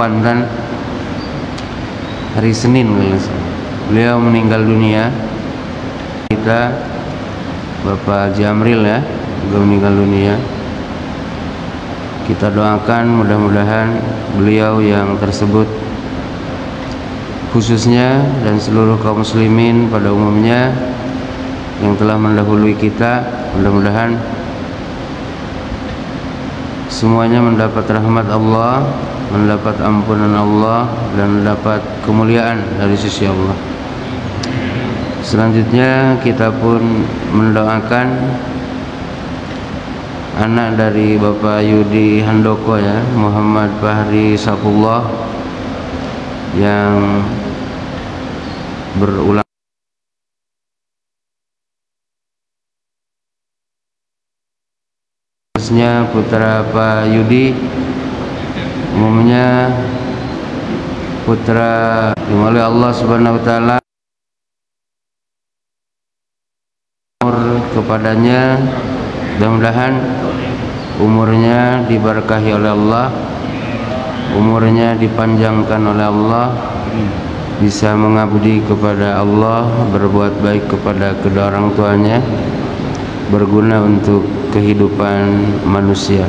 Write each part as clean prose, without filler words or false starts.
Kepanten hari Senin. Beliau meninggal dunia. Kita Bapak Jamril ya, juga meninggal dunia. Kita doakan mudah-mudahan beliau yang tersebut khususnya dan seluruh kaum muslimin pada umumnya yang telah mendahului kita, mudah-mudahan semuanya mendapat rahmat Allah, mendapat ampunan Allah, dan mendapat kemuliaan dari sisi Allah. Selanjutnya kita pun mendoakan anak dari Bapak Yudi Handoko ya, Muhammad Fahri Saifullah, yang berulang putra Pak Yudi, umumnya putra dimulai Allah Subhanahu wa taala kepadanya, mudah-mudahan umurnya diberkahi oleh Allah, umurnya dipanjangkan oleh Allah, bisa mengabdi kepada Allah, berbuat baik kepada kedua orang tuanya, berguna untuk kehidupan manusia.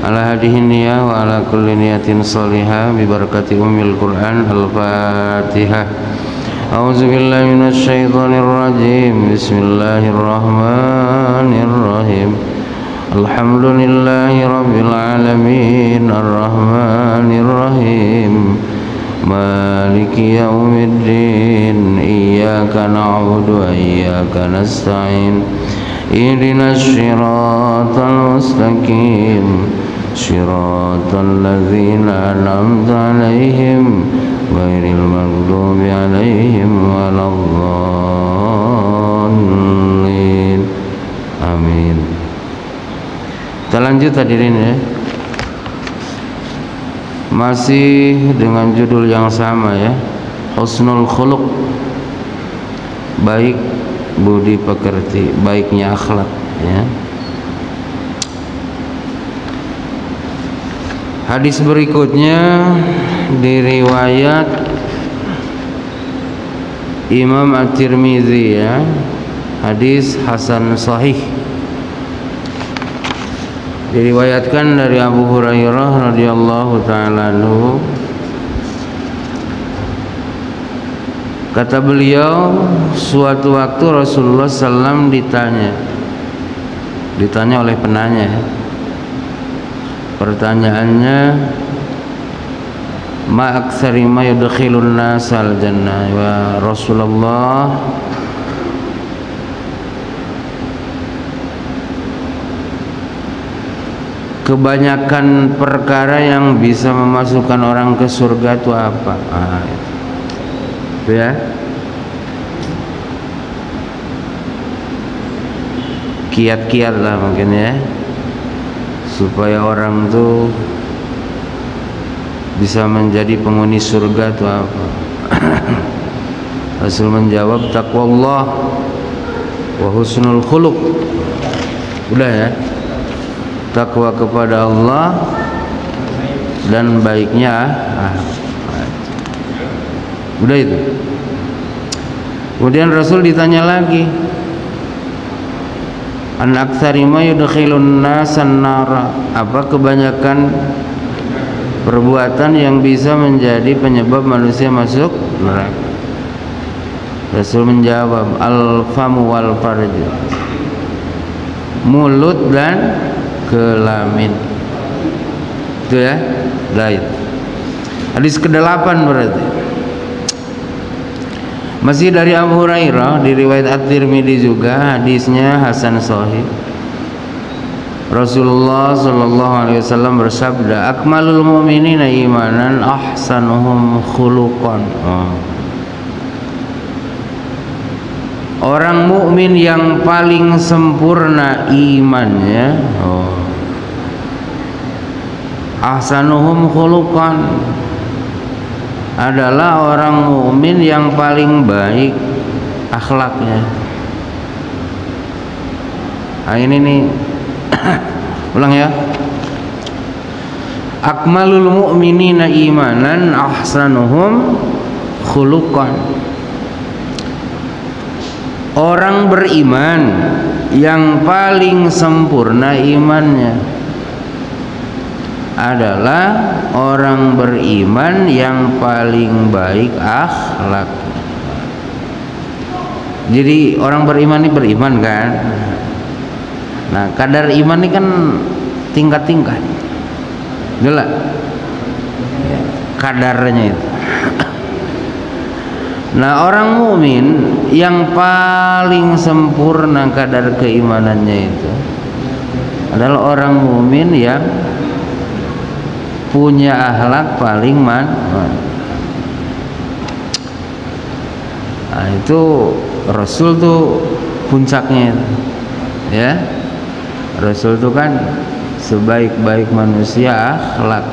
Ala hadihin niyah wa ala kulli niyatin salihah bi barakati ummil Quran. Al-Fatihah. A'udzu billahi minasy syaithanir rajim. Bismillahirrahmanirrahim. Alhamdulillahi rabbil alamin arrahmanir rahim maliki yaumiddin iyyaka na'budu wa iyyaka nasta'in ihdinas siratal mustaqim siratal ladzina an'amta 'alaihim ghairil maghdubi 'alaihim waladdallin. Amin. Kita lanjut hadirin ya. Masih dengan judul yang sama ya, Husnul Khuluq, baik budi pekerti, baiknya akhlak ya. Hadis berikutnya diriwayat Imam At-Tirmidzi ya, hadis hasan sahih. Diriwayatkan dari Abu Hurairah radhiyallahu taala anhu, kata beliau, suatu waktu Rasulullah SAW ditanya oleh penanya. Pertanyaannya, ma aktsari ma yudkhilun nasal jannah wa Rasulullah, kebanyakan perkara yang bisa memasukkan orang ke surga itu apa? Itu ya. Kiat-kiat lah mungkin ya, supaya orang tuh bisa menjadi penghuni surga itu apa? Rasul menjawab, taqwallah wa husnul khuluq. Udah ya, takwa kepada Allah dan baiknya udah itu. Kemudian Rasul ditanya lagi, an aktsari ma yudkhilun nasan nara, apa kebanyakan perbuatan yang bisa menjadi penyebab manusia masuk neraka? Rasul menjawab, al famu wal farj, mulut dan kelamin. Itu ya, baik. Hadis ke-8 berarti masih dari Abu Hurairah, diriwayat At-Tirmidzi juga, hadisnya hasan sahih. Rasulullah sallallahu alaihi wasallam bersabda, akmalul mu'minina imanan ahsanuhum khuluqan. Orang mukmin yang paling sempurna imannya, ahsanuhum khuluqan, adalah orang mukmin yang paling baik akhlaknya. Nah ini nih ulang ya. Akmalul mu'minina imanan ahsanuhum khuluqan. Orang beriman yang paling sempurna imannya adalah orang beriman yang paling baik akhlak. Jadi orang beriman ini beriman kan. Nah, kadar iman ini kan tingkat-tingkat. Jelas kadarnya itu. Nah, orang mukmin yang paling sempurna kadar keimanannya itu adalah orang mukmin yang punya akhlak paling mantap. Nah, itu Rasul tuh puncaknya itu. Ya. Rasul tuh kan sebaik-baik manusia akhlak.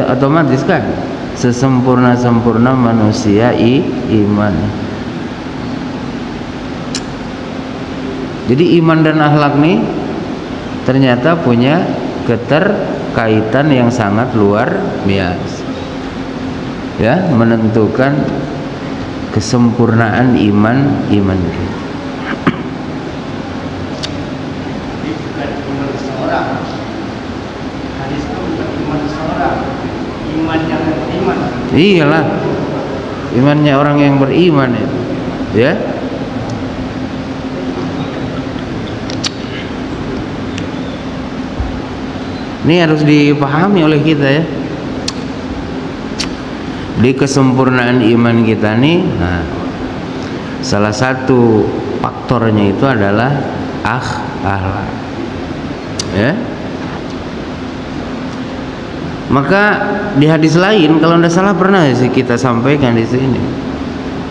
Otomatis kan sesempurna-sempurna manusia iman. Jadi iman dan akhlak nih ternyata punya keterkaitan yang sangat luar biasa. Ya, menentukan kesempurnaan iman kita. Iyalah, imannya orang yang beriman itu, ya. Ini harus dipahami oleh kita ya. Di kesempurnaan iman kita nih, nah, salah satu faktornya itu adalah akhlak, ya. Maka di hadis lain, kalau tidak salah pernah sih kita sampaikan di sini,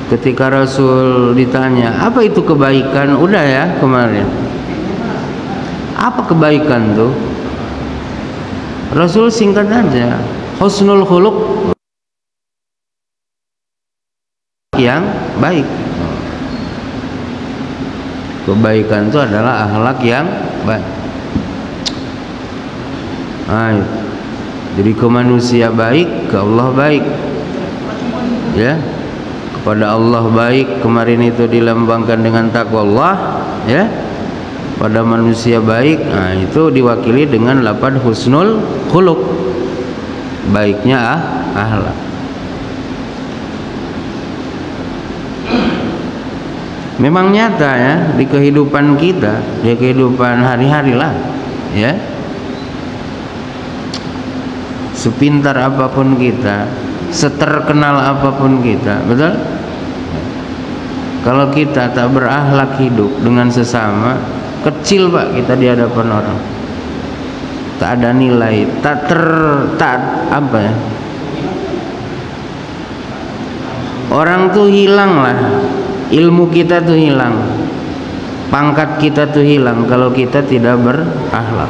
ketika Rasul ditanya apa itu kebaikan, udah ya kemarin, apa kebaikan tuh? Rasul singkat aja, husnul khuluq, yang baik. Kebaikan itu adalah akhlak yang baik. Nah, jadi ke manusia baik, ke Allah baik, ya. Kepada Allah baik, kemarin itu dilambangkan dengan takwa Allah, ya. Pada manusia baik, nah itu diwakili dengan lafaz husnul khuluq, baiknya akhlak. Memang nyata ya di kehidupan kita, di kehidupan hari-hari lah, ya. Sepintar apapun kita, seterkenal apapun kita, betul? Kalau kita tak berakhlak hidup dengan sesama, kecil Pak kita di hadapan orang. Tak ada nilai, tak apa ya? Orang tuh hilang lah, ilmu kita tuh hilang, pangkat kita tuh hilang kalau kita tidak berakhlak.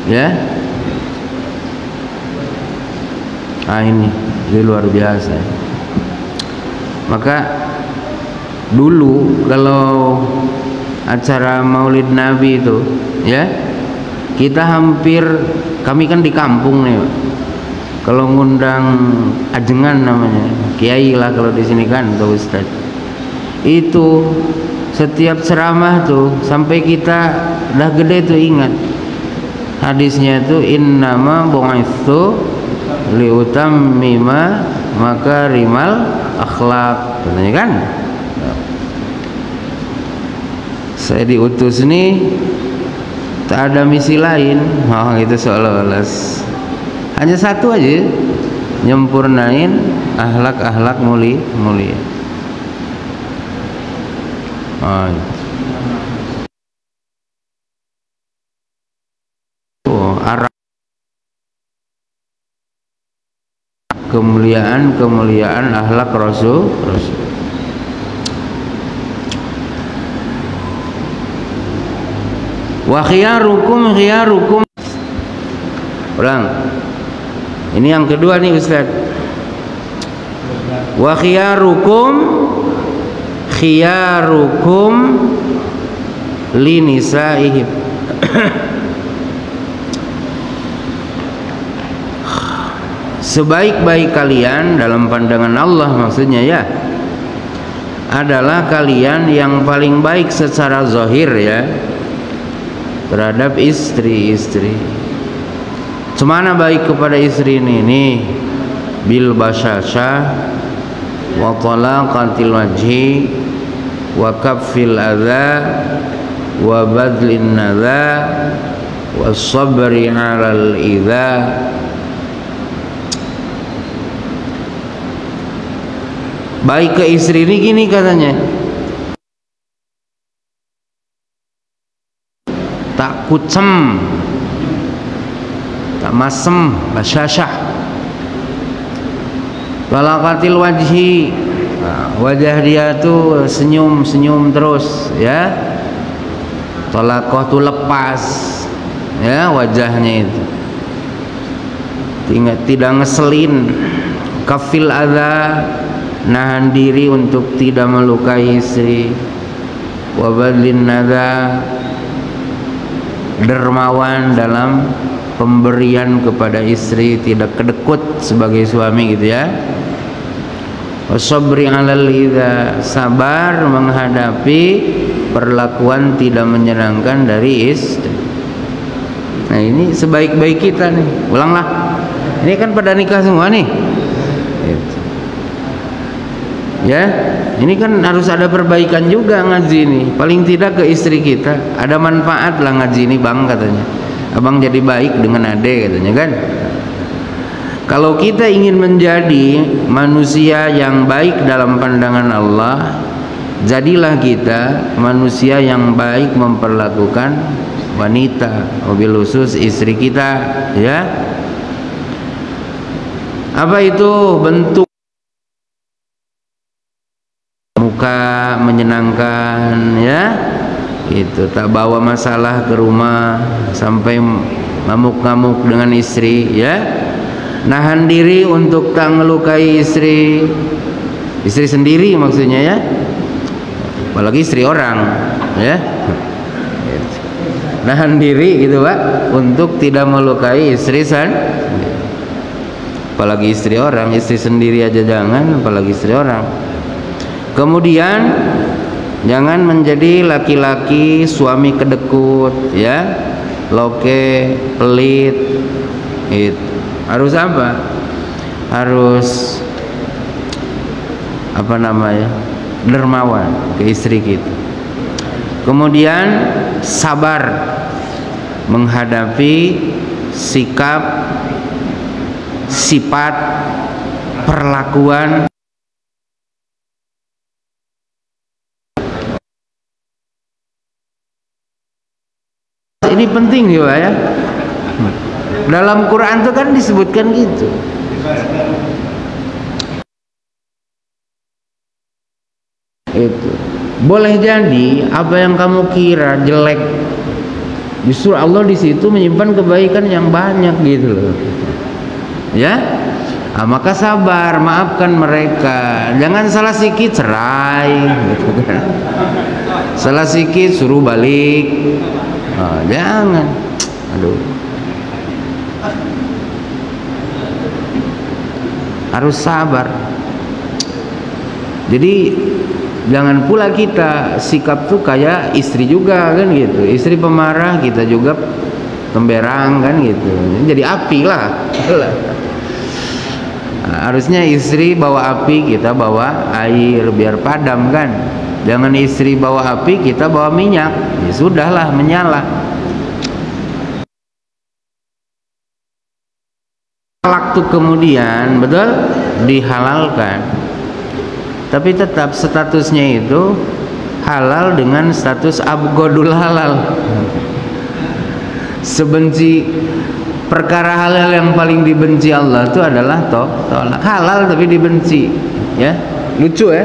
Ya. Nah ini luar biasa. Maka dulu kalau acara Maulid Nabi itu, ya, kita hampir, kami kan di kampung nih, kalau ngundang ajengan namanya, kiai lah kalau di sini kan, atau ustad, itu setiap ceramah tuh sampai kita dah gede tuh ingat hadisnya itu, innama bu'itsu liutammima makarimal akhlak, katanya kan. Saya diutus nih tak ada misi lain, itu seolah-olah hanya satu aja, nyempurnain akhlak-akhlak mulia. Arah kemuliaan akhlak Rasul. Wa khiyarukum. Ulang. Ini yang kedua nih Ustaz. Wa khiyarukum linisaihim. sebaik-baik kalian dalam pandangan Allah maksudnya ya adalah kalian yang paling baik secara zahir ya terhadap istri-istri. Cemana baik kepada istri ini? Nih, bil basyashah wa talaqatil wajhi wa kaffil adza wa badlin nadza wa sabri 'alal idza. Baik ke istri ini gini katanya, tak kucem, tak masem, basyashah, talaqatil wajhi, wajah dia tuh senyum terus ya, talaqah tuh lepas ya wajahnya itu, tidak ngeselin, kafil adza, nahan diri untuk tidak melukai istri, wabadlin nada, dermawan dalam pemberian kepada istri, tidak kedekut sebagai suami gitu ya, wasabri 'alal idza, sabar menghadapi perlakuan tidak menyenangkan dari istri. Nah ini sebaik-baik kita nih, ulanglah, ini kan pada nikah semua nih gitu. Ya, ini kan harus ada perbaikan juga ngaji ini. Paling tidak ke istri kita ada manfaat lah ngaji ini bang katanya. Abang jadi baik dengan ade katanya kan. Kalau kita ingin menjadi manusia yang baik dalam pandangan Allah, jadilah kita manusia yang baik memperlakukan wanita, wabil khusus istri kita ya. Apa itu? Bentuk muka menyenangkan ya, itu tak bawa masalah ke rumah sampai ngamuk-ngamuk dengan istri ya, nahan diri untuk tak melukai istri sendiri maksudnya ya, apalagi istri orang ya, nahan diri gitu Pak untuk tidak melukai istri sendiri, apalagi istri orang, istri sendiri aja jangan, apalagi istri orang. Kemudian jangan menjadi laki-laki suami kedekut ya, loke, pelit. Itu harus apa? Harus apa namanya? Dermawan ke istri kita. Kemudian sabar menghadapi sikap, sifat, perlakuan ini penting juga ya. Dalam Quran itu kan disebutkan gitu. Itu boleh jadi apa yang kamu kira jelek, justru Allah di situ menyimpan kebaikan yang banyak gitu loh. Ya, maka sabar, maafkan mereka. Jangan salah sikit cerai, gitu kan. Salah sikit suruh balik. Jangan, aduh, harus sabar. Jadi jangan pula kita sikap tuh kayak istri juga kan gitu, istri pemarah kita juga pemberang kan gitu, jadi api lah. Harusnya istri bawa api, kita bawa air biar padam kan. Jangan istri bawa api, kita bawa minyak, ya sudahlah menyala. Waktu kemudian betul dihalalkan, tapi tetap statusnya itu halal dengan status abgodul halal. Sebenci perkara halal yang paling dibenci Allah itu adalah tolak. Halal tapi dibenci ya, lucu ya.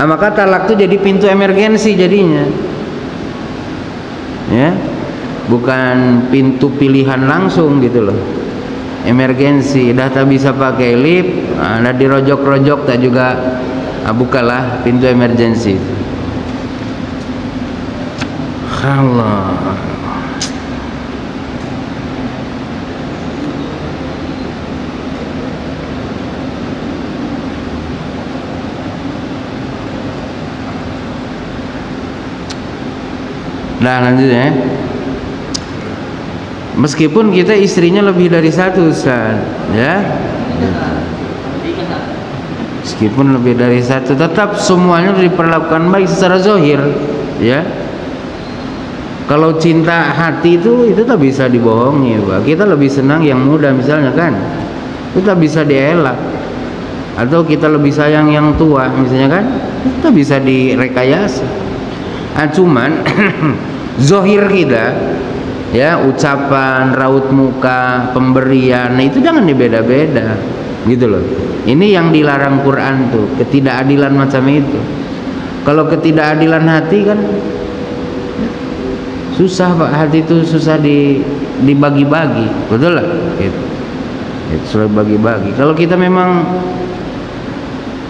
Maka talak itu jadi pintu emergensi jadinya ya, bukan pintu pilihan langsung gitu loh. Emergensi, dah tak bisa pakai lift, dah dirojok-rojok tak juga, bukalah pintu emergensi. Allah. Nah lanjutnya, meskipun kita istrinya lebih dari satu, Ustaz, ya, meskipun lebih dari satu, tetap semuanya diperlakukan baik secara zahir, ya. Kalau cinta hati itu tak bisa dibohongi, Pak. Kita lebih senang yang muda misalnya kan, itu tak bisa dielak. Atau kita lebih sayang yang tua misalnya kan, itu bisa direkayasa. Cuman zahir kita, ya, ucapan, raut muka, pemberian, nah itu jangan dibeda-beda, gitu loh. Ini yang dilarang Quran tuh, ketidakadilan macam itu. Kalau ketidakadilan hati kan susah, Pak. Hati itu susah dibagi-bagi, betul lah, gitu. Itu sudah bagi-bagi. Kalau kita memang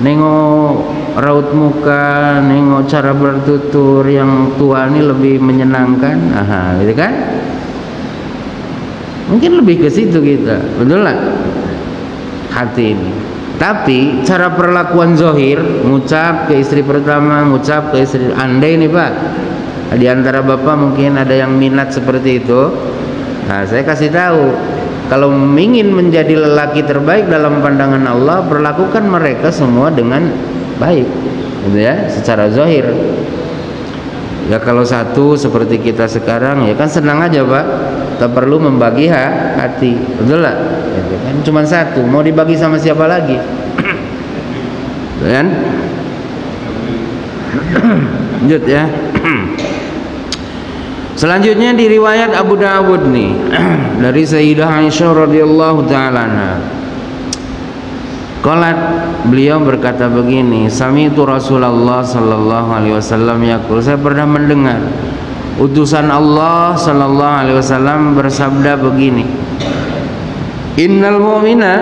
nengok raut muka, nengok cara bertutur yang tua ini lebih menyenangkan, gitu kan? Mungkin lebih ke situ kita, betul lah, hati ini. Tapi cara perlakuan zahir, ngucap ke istri pertama, ngucap ke istri, andai nih Pak, di antara bapak mungkin ada yang minat seperti itu. Nah, saya kasih tahu, kalau ingin menjadi lelaki terbaik dalam pandangan Allah, perlakukan mereka semua dengan baik, gitu ya, secara zahir. Ya kalau satu seperti kita sekarang, ya kan senang aja Pak, tak perlu membagi hati, betul lah, gitu kan? Cuma satu, mau dibagi sama siapa lagi, kan? Lanjut ya. Selanjutnya di riwayat Abu Dawud nih dari Sayyidah Aisyah radhiyallahu taala anha. Qalat, beliau berkata begini, sami'tu Rasulullah sallallahu alaihi wasallam yaqul, saya pernah mendengar utusan Allah sallallahu alaihi wasallam bersabda begini, innal mu'mina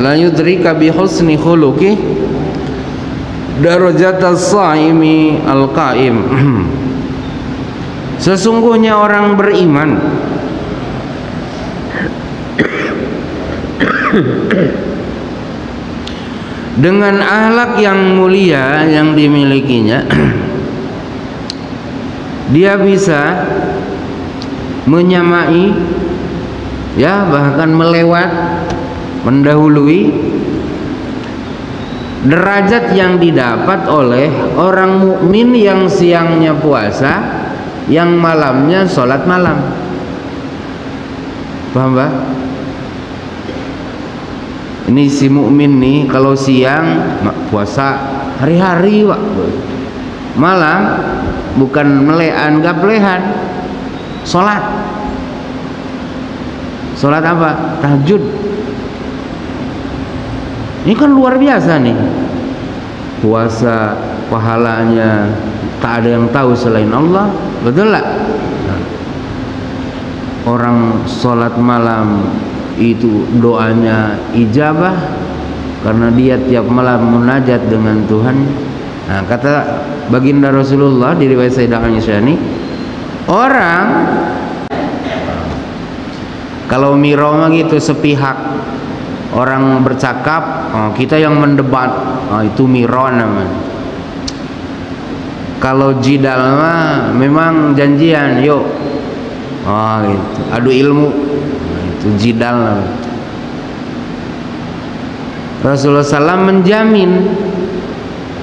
la yudrika bi husni khuluqi darajatas shaimi al-qaim. Sesungguhnya orang beriman dengan akhlak yang mulia yang dimilikinya, dia bisa menyamai, ya, bahkan melewat, mendahului derajat yang didapat oleh orang mukmin yang siangnya puasa, yang malamnya sholat malam. Paham Pak? Ini si mukmin nih, kalau siang puasa hari-hari Pak, malam bukan melehan, gak pelehan, sholat apa? Tahajud. Ini kan luar biasa nih, puasa pahalanya tak ada yang tahu selain Allah, betul lah. Orang sholat malam itu doanya ijabah karena dia tiap malam munajat dengan Tuhan. Nah, kata baginda Rasulullah di riwayat Sayyidah Aisyah ini, orang kalau miroma gitu sepihak, orang bercakap, kita yang mendebat, itu miro namanya. Kalau jidal mah memang janjian, yuk, gitu, adu ilmu, itu jidal namanya. Rasulullah SAW menjamin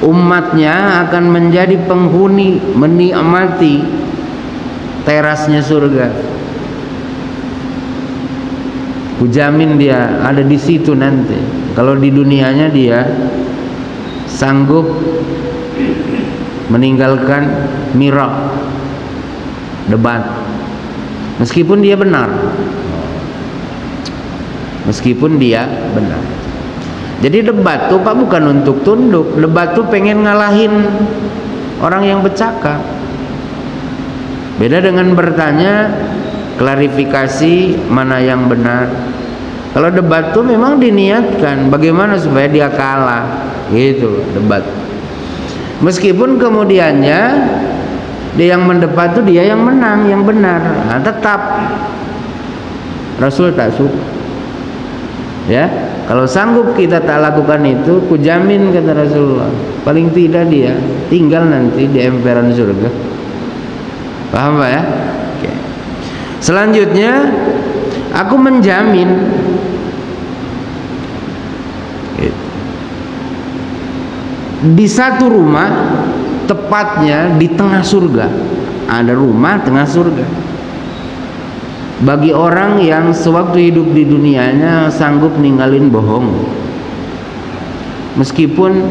umatnya akan menjadi penghuni, menikmati terasnya surga. Kujamin dia ada di situ nanti. Kalau di dunianya dia sanggup meninggalkan mira, debat, meskipun dia benar, Jadi debat tuh Pak bukan untuk tunduk, debat tuh pengen ngalahin orang yang bercakap. Beda dengan bertanya, klarifikasi mana yang benar. Kalau debat tuh memang diniatkan bagaimana supaya dia kalah, gitu debat. Meskipun kemudiannya dia yang mendebat tuh dia yang menang, yang benar, nah, tetap Rasul tak suka. Ya, kalau sanggup kita tak lakukan itu, kujamin kata Rasulullah, paling tidak dia tinggal nanti di emperan surga. Paham Pak ya? Oke. Selanjutnya aku menjamin di satu rumah, tepatnya di tengah surga, ada rumah tengah surga bagi orang yang sewaktu hidup di dunianya sanggup ninggalin bohong meskipun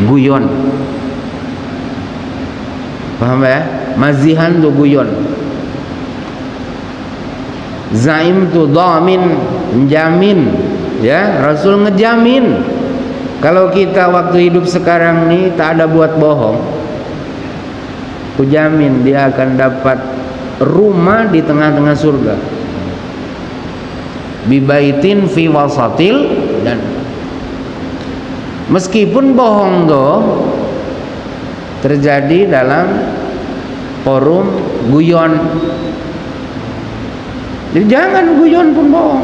guyon. Paham ya? Mazihan tuh guyon, zaim tuh dhamin, menjamin ya. Rasul ngejamin kalau kita waktu hidup sekarang nih tak ada buat bohong, ku jamin dia akan dapat rumah di tengah-tengah surga, bibaitin fi wasatil, dan meskipun bohong tuh terjadi dalam forum guyon. Jadi jangan guyon pun bohong.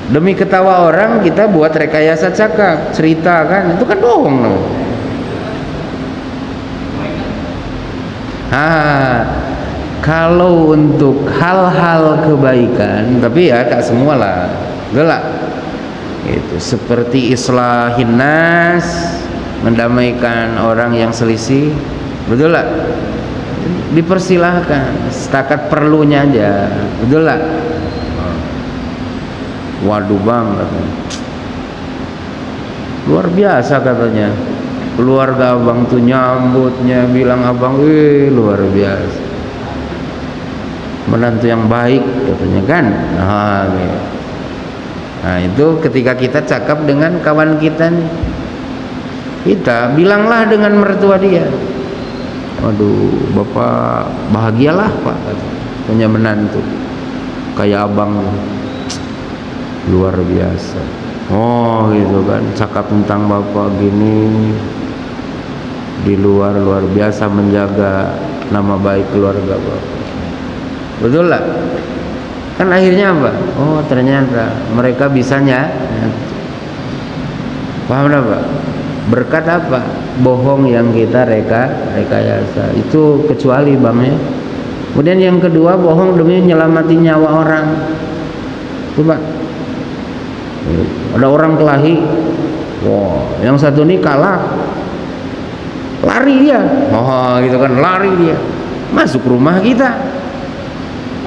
Demi ketawa orang kita buat rekayasa cakap, cerita kan, itu kan bohong loh. Kalau untuk hal-hal kebaikan, tapi ya tak semualah, gelak. Itu seperti islahin nas, mendamaikan orang yang selisih, betul lah. Dipersilahkan setakat perlunya aja, betul lah. Waduh bang, katanya, luar biasa katanya, keluarga abang tuh nyambutnya, bilang abang luar biasa, menantu yang baik katanya kan. Gitu. Nah itu ketika kita cakap dengan kawan kita nih, kita bilanglah dengan mertua dia, waduh bapak bahagialah pak, punya menantu kayak abang, luar biasa. Oh gitu kan, cakap tentang bapak gini, di luar biasa menjaga nama baik keluarga bapak, betul lah. Kan akhirnya apa? Oh ternyata mereka bisanya, paham apa? Berkat apa? Bohong yang kita rekayasa. Itu kecuali bang ya. Kemudian yang kedua, bohong demi menyelamatkan nyawa orang. Coba, ada orang kelahi, wow, yang satu ini kalah, lari dia, oh gitu kan, lari dia, masuk rumah kita.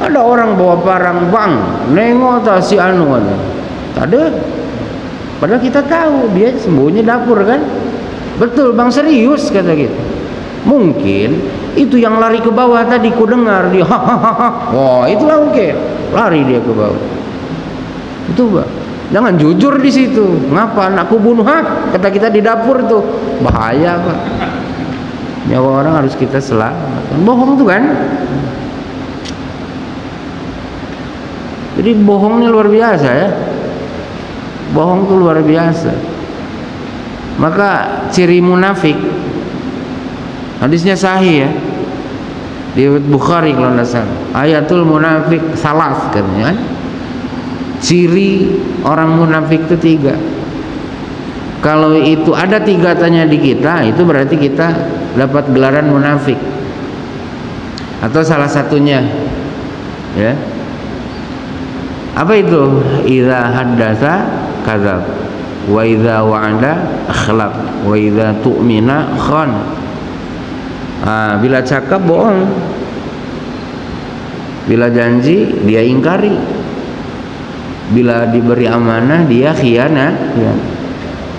Ada orang bawa parang, bang, nengok tak si anu ada. Tadi, padahal kita tahu dia sembunyi dapur kan. Betul bang, serius kata kita. Mungkin itu yang lari ke bawah tadi ku dengar dia, hahaha. Wah itulah mungkin lari dia ke bawah. Itu bang, jangan jujur di situ. Ngapa anakku bunuh? Kata kita di dapur tuh, bahaya pak. Nyawa orang harus kita selamatkan. Bohong tuh kan. Jadi bohong ini luar biasa ya. Bohong itu luar biasa. Maka ciri munafik, hadisnya sahih ya, di Bukhari kalau tidak salah, ayatul munafik salas katanya kan. Ciri orang munafik itu 3. Kalau itu ada 3 tanya di kita, itu berarti kita dapat gelaran munafik. Atau salah satunya ya. Apa itu? Idza haddatsa kadzab, wa idza wa'ada akhlaf, wa idza tu'mina khan. Bila cakap bohong, bila janji dia ingkari, bila diberi amanah dia khianat ya.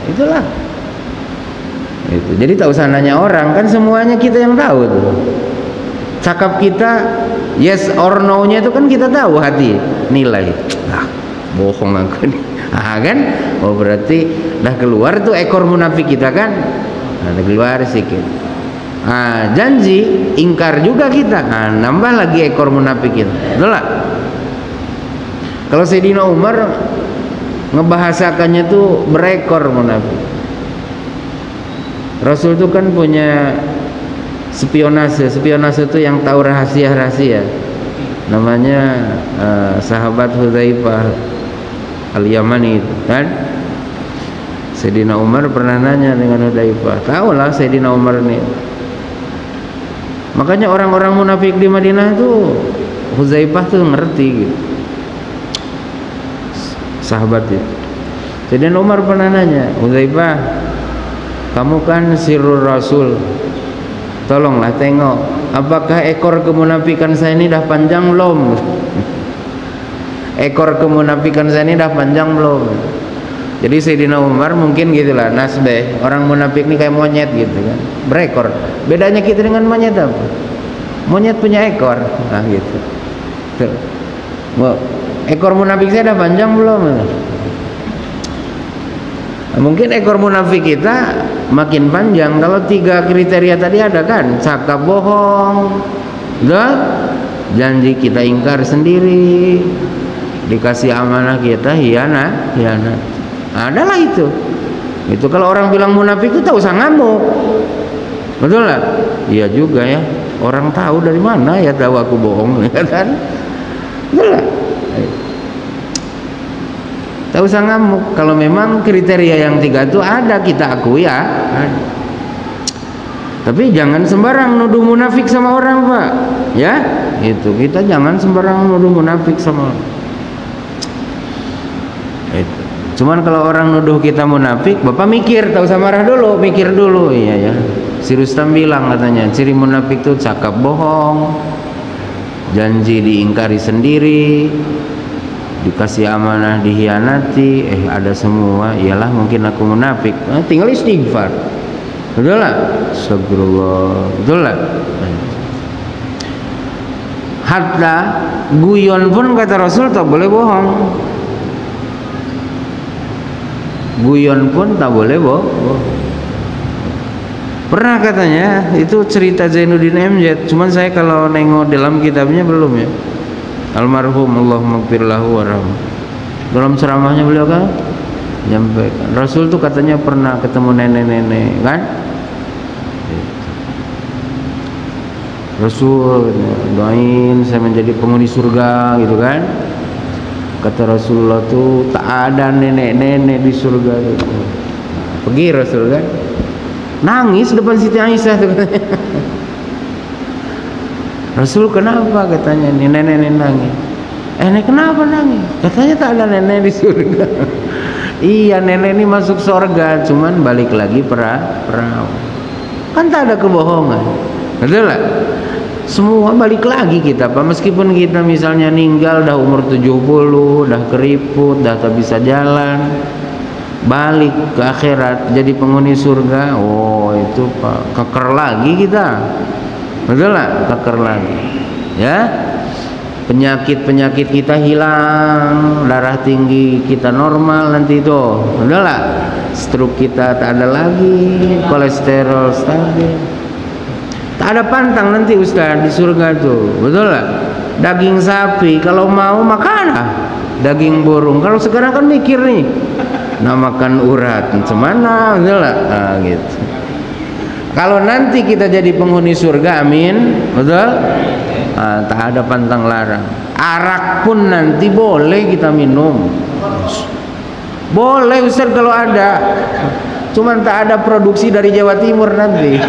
Itulah itu. Jadi tak usah nanya orang, kan semuanya kita yang tahu tuh. Cakap kita yes or no nya itu kan kita tahu hati nilai. Bohong aku nih. Kan? Oh berarti dah keluar tuh ekor munafik kita kan. Nah, keluar sedikit. Janji ingkar juga kita. Nambah lagi ekor munafik kita. Betul lah. Kalau Sayyidina Umar ngebahasakannya tuh berekor munafik. Rasul itu kan punya spionase itu yang tahu rahasia-rahasia. Namanya sahabat Hudzaifah Al-Yamani kan. Sayyidina Umar pernah nanya dengan Hudzaifah. Tahu lah Sayyidina Umar ini. Makanya orang-orang munafik di Madinah itu Hudzaifah tuh ngerti gitu. Sahabat itu. Sayyidina Umar pernah nanya, Hudzaifah, kamu kan sirrul Rasul. Tolonglah tengok, apakah ekor kemunafikan saya ini dah panjang belum? Ekor kemunafikan saya ini dah panjang belum? Jadi Sayyidina Umar mungkin gitulah, nasbeh, orang munafik ini kayak monyet gitu kan, berekor. Bedanya kita dengan monyet apa? Monyet punya ekor, nah gitu. Tuh. Ekor munafik saya dah panjang belum? Mungkin ekor munafik kita makin panjang kalau 3 kriteria tadi ada kan, cakap bohong, janji kita ingkar sendiri, dikasih amanah kita hianat. Adalah itu. Itu kalau orang bilang munafik itu tak usah ngamuk. Betul lah? Iya juga ya. Orang tahu dari mana ya tahu aku bohong ya kan? Betul lah? Tak usah ngamuk. Kalau memang kriteria yang 3 itu ada, kita akui ya. Tapi jangan sembarang nuduh munafik sama orang, Pak. Ya, itu kita jangan sembarang nuduh munafik sama orang. Itu. Cuman kalau orang nuduh kita munafik, Bapak mikir, tak usah marah dulu, mikir dulu. Iya ya. Si Rustam bilang katanya, ciri munafik itu cakap bohong, janji diingkari sendiri, dikasih amanah dihianati, ada semua. Iyalah mungkin aku munafik. Tinggal istighfar. Betul lah? Astagfirullah. Betul lah? Hatta guyon pun kata Rasul tak boleh bohong. Guyon pun tak boleh bohong. Pernah katanya, itu cerita Zainuddin MZ, cuman saya kalau nengok dalam kitabnya belum ya. Almarhum Allahumma gfir lahu warhamhu. Dalam ceramahnya beliau kan nyampaikan, Rasul tuh katanya pernah ketemu nenek-nenek kan. Rasul doain saya menjadi penghuni surga gitu kan. Kata Rasulullah tuh tak ada nenek-nenek di surga itu. Pergi Rasul kan, nangis depan Siti Aisyah tuh katanya. Rasul kenapa katanya, ini nenek-nenek nangis. Nenek kenapa nangis? Katanya tak ada nenek di surga. Iya, nenek ini masuk surga, cuman balik lagi perahu. Kan tak ada kebohongan. Betul lah? Semua balik lagi kita, Pak. Meskipun kita misalnya ninggal dah umur 70, dah keriput, dah tak bisa jalan, balik ke akhirat jadi penghuni surga. Oh, itu Pak, keker lagi kita. Betul lah? Keker lagi. Ya? Penyakit-penyakit kita hilang, darah tinggi kita normal nanti itu. Betul lah? Stroke kita tak ada lagi, kolesterol stabil. Tak ada pantang nanti Ustaz di surga tuh. Betul lah? Daging sapi kalau mau makanlah daging burung. Kalau sekarang kan mikir nih, nah makan urat semana, betul lah? Nah, gitu. Kalau nanti kita jadi penghuni surga, amin, betul? Nah, tak ada pantang larang. Arak pun nanti boleh kita minum. Boleh Ustaz kalau ada. Cuman tak ada produksi dari Jawa Timur nanti.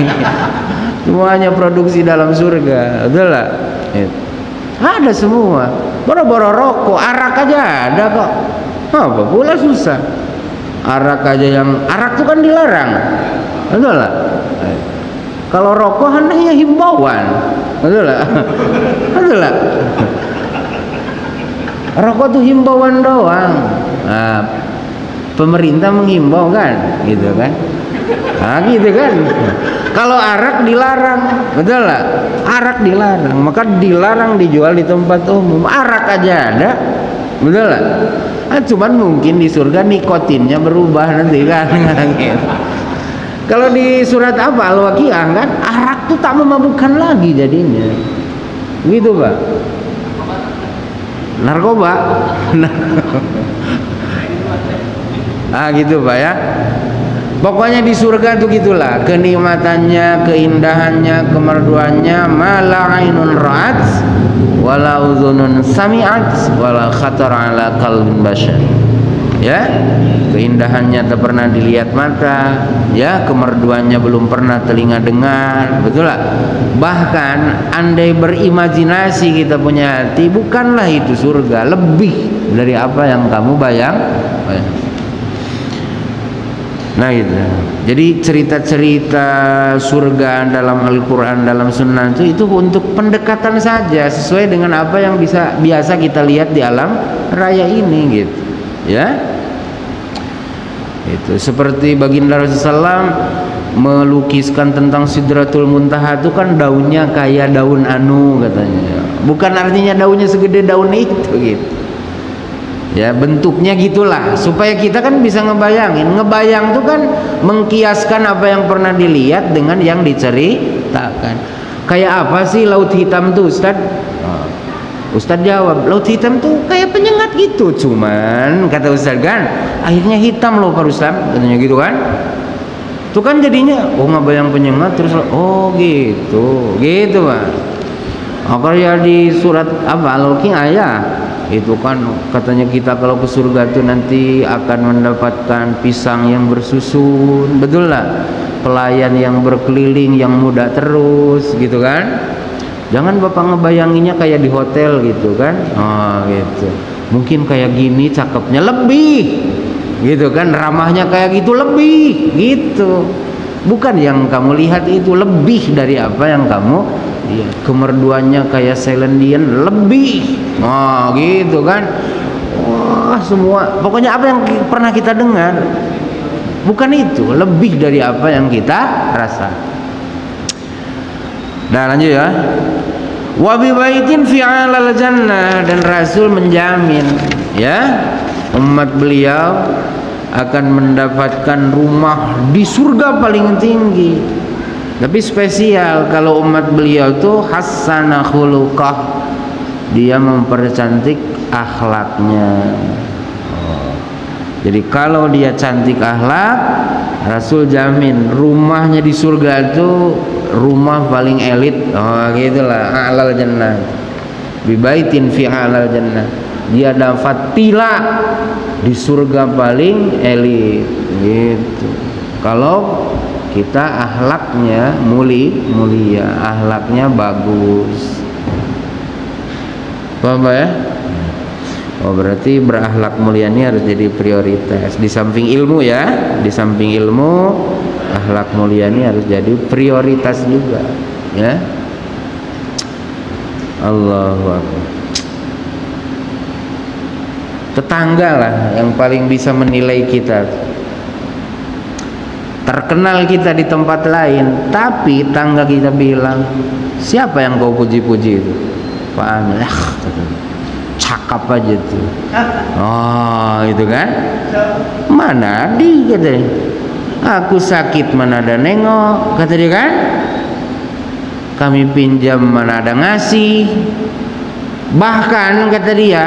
Semuanya produksi dalam surga. Betul lah? Ada semua. Boro-boro rokok, arak aja ada kok. Apa pula susah? Arak aja arak itu kan dilarang. Betul lah? Kalau rokok hanya himbauan. Betul lah? Betul lah? Rokok tuh himbauan doang. Nah, pemerintah menghimbau kan, gitu kan? Nah, gitu kan? Kalau arak dilarang, betul lah? Arak dilarang, maka dilarang dijual di tempat umum. Arak aja ada, betul lah? Nah, cuman mungkin di surga nikotinnya berubah nanti kan? Gitu. Kalau di surat apa Al-Waqiah kan, arak tuh tak memabukkan lagi jadinya, gitu Pak? Narkoba. Ah gitu Pak ya. Pokoknya di surga tuh gitulah, kenikmatannya, keindahannya, kemerduannya, mala ainun ra'at wala udhunun sami'at wala khatar ala qalbin bashar. ya, keindahannya tak pernah dilihat mata, ya, kemerduannya belum pernah telinga dengar, betul lah. Bahkan andai berimajinasi kita punya hati, bukanlah itu surga, lebih dari apa yang kamu bayang. Nah gitu. Jadi cerita-cerita surga dalam Al-Quran, dalam Sunnah itu untuk pendekatan saja, sesuai dengan apa yang biasa kita lihat di alam raya ini, gitu. Ya, itu seperti baginda Rasulullah melukiskan tentang Sidratul Muntaha itu kan daunnya kayak daun anu katanya. Bukan artinya daunnya segede daun itu, gitu. Ya, bentuknya gitulah supaya kita kan bisa ngebayangin. Ngebayang tuh kan mengkiaskan apa yang pernah dilihat dengan yang diceritakan. Kayak apa sih laut hitam tuh, Ustaz? Ustaz jawab, laut hitam tuh kayak penyengat gitu. Cuman kata Ustaz kan, akhirnya hitam loh Pak Ustaz, katanya gitu kan. Tuh kan jadinya ngebayang penyengat terus oh gitu. Gitu, Pak. Kayak di surat apa Al-King ayat itu kan katanya kita kalau ke surga tuh nanti akan mendapatkan pisang yang bersusun, betul lah, pelayan yang berkeliling yang muda terus, gitu kan. Jangan Bapak ngebayanginnya kayak di hotel gitu kan. Oh gitu, mungkin kayak gini cakepnya lebih, gitu kan, ramahnya kayak gitu lebih, gitu. Bukan yang kamu lihat itu, lebih dari apa yang kamu lihat. Kemerduannya kayak Celine Dion lebih, oh gitu kan. Wah, semua pokoknya apa yang pernah kita dengar, bukan itu, lebih dari apa yang kita rasa. Nah lanjut ya. Wa bi baitin fi 'alal jannah, dan Rasul menjamin ya umat beliau akan mendapatkan rumah di surga paling tinggi. Tapi spesial kalau umat beliau tuh hasanah khuluqah, dia mempercantik akhlaknya. Jadi kalau dia cantik akhlak, Rasul jamin rumahnya di surga itu rumah paling elit. Oh gitulah, a'lal jannah. Bi baitin fi 'alal jannah. Dia dapat tila di surga paling elit, gitu. Kalau kita akhlaknya mulia, akhlaknya bagus. Paham ya? Oh berarti berakhlak mulia ini harus jadi prioritas. Di samping ilmu ya, di samping ilmu, akhlak mulia ini harus jadi prioritas juga, ya. Allahu Akbar. Tetangga lah yang paling bisa menilai kita. Terkenal kita di tempat lain, tapi tangga kita bilang, siapa yang kau puji-puji itu? Pak Amir. Cakap aja tuh. Oh itu kan, mana di katanya, aku sakit mana ada nengok, kata dia kan, kami pinjam mana ada ngasih, bahkan kata dia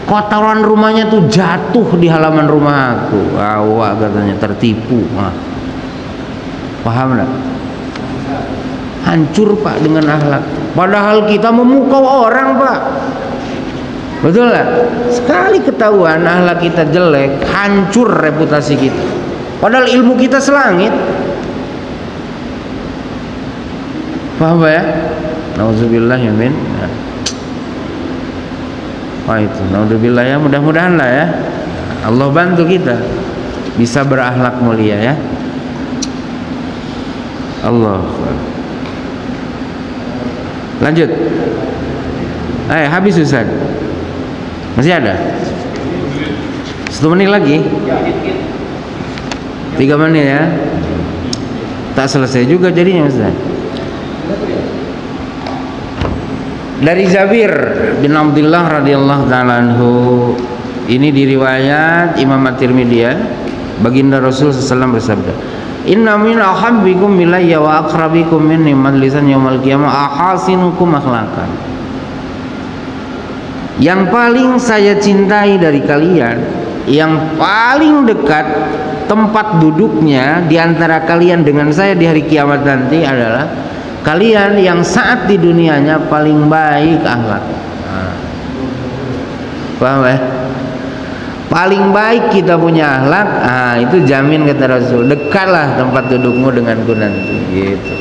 kotoran rumahnya tuh jatuh di halaman rumah aku. Awak katanya tertipu. Paham enggak? Hancur Pak dengan akhlak. Padahal kita memukau orang Pak, betul lah. Sekali ketahuan akhlak kita jelek, hancur reputasi kita. Padahal ilmu kita selangit. Paham Pak ya? Nauzubillah ya min. Wah itu, naudzubillah ya, mudah-mudahan lah ya Allah bantu kita bisa berakhlak mulia ya. Allah. Lanjut. Habis Ustaz. Masih ada? 1 menit lagi. 3 menit ya. Tak selesai juga jadinya Ustaz. Dari Jabir bin Abdullah radhiyallahu ta'ala anhu, ini diriwayat Imam At-Tirmidzi, baginda Rasul sallallahu alaihi wasallam bersabda, inna min ahabbikum ilayya wa aqrabikum minni majlisan yaumil qiyamah ahasinukum akhlaqan. Yang paling saya cintai dari kalian, yang paling dekat tempat duduknya di antara kalian dengan saya di hari kiamat nanti adalah kalian yang saat di dunianya paling baik akhlak. Paham ya? paling baik kita punya akhlak, itu jamin kata Rasul, dekatlah tempat dudukmu denganku nanti, gitu.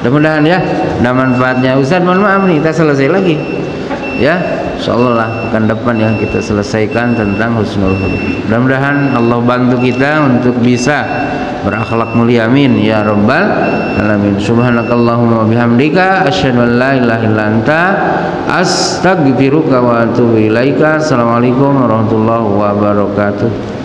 Mudah-mudahan ya ada manfaatnya. Ustaz mohon maaf nih, kita selesai lagi ya, insyaallah lah pekan depan ya kita selesaikan tentang husnul khuluq. Mudah-mudahan Allah bantu kita untuk bisa berakhlak mulia, amin ya rabbal alamin. Subhanakallahumma wa bihamdika asyhadu an la ilaha illa anta astaghfiruka wa atubu ilaika. Assalamualaikum warahmatullahi wabarakatuh.